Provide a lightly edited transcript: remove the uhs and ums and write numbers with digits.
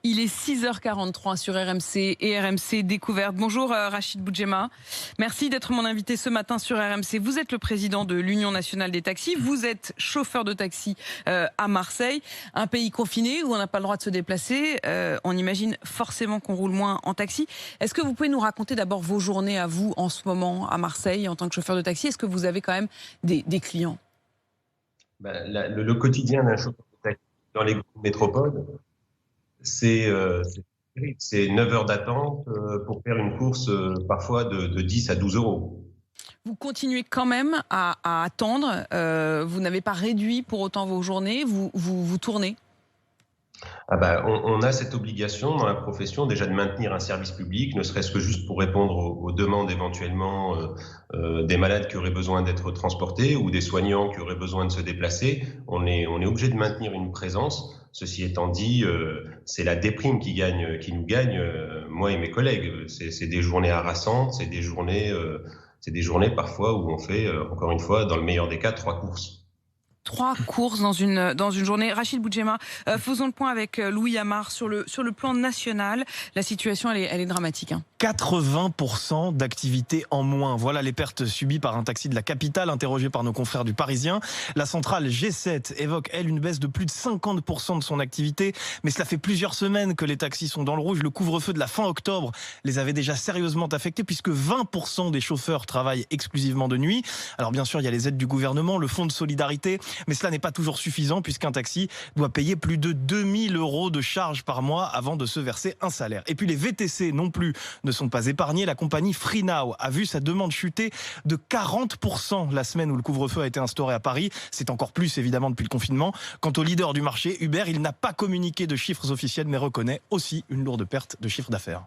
Il est 6h43 sur RMC et RMC Découverte. Bonjour Rachid Boudjema. Merci d'être mon invité ce matin sur RMC. Vous êtes le président de l'Union nationale des taxis. Vous êtes chauffeur de taxi à Marseille, un pays confiné où on n'a pas le droit de se déplacer. On imagine forcément qu'on roule moins en taxi. Est-ce que vous pouvez nous raconter d'abord vos journées à vous en ce moment à Marseille en tant que chauffeur de taxi? Est-ce que vous avez quand même des clients? Le quotidien d'un chauffeur de taxi dans les grandes métropoles, c'est 9 heures d'attente pour faire une course parfois de 10 à 12 euros. Vous continuez quand même à attendre. Vous n'avez pas réduit pour autant vos journées. Vous tournez. On a cette obligation dans la profession déjà de maintenir un service public, ne serait-ce que juste pour répondre aux demandes éventuellement des malades qui auraient besoin d'être transportés ou des soignants qui auraient besoin de se déplacer. On est obligé de maintenir une présence. Ceci étant dit, c'est la déprime qui nous gagne, moi et mes collègues. C'est des journées harassantes, c'est des journées parfois où on fait, encore une fois, dans le meilleur des cas, 3 courses. 3 courses dans une journée. Rachid Boudjema, faisons le point avec Louis Amar sur le plan national. La situation, elle est dramatique. 80% d'activité en moins. Voilà les pertes subies par un taxi de la capitale, interrogé par nos confrères du Parisien. La centrale G7 évoque, elle, une baisse de plus de 50% de son activité. Mais cela fait plusieurs semaines que les taxis sont dans le rouge. Le couvre-feu de la fin octobre les avait déjà sérieusement affectés, puisque 20% des chauffeurs travaillent exclusivement de nuit. Alors bien sûr, il y a les aides du gouvernement, le fonds de solidarité, mais cela n'est pas toujours suffisant, puisqu'un taxi doit payer plus de 2000 € de charges par mois avant de se verser un salaire. Et puis les VTC non plus ne sont pas épargnés. La compagnie FreeNow a vu sa demande chuter de 40% la semaine où le couvre-feu a été instauré à Paris. C'est encore plus évidemment depuis le confinement. Quant au leader du marché, Uber, il n'a pas communiqué de chiffres officiels mais reconnaît aussi une lourde perte de chiffre d'affaires.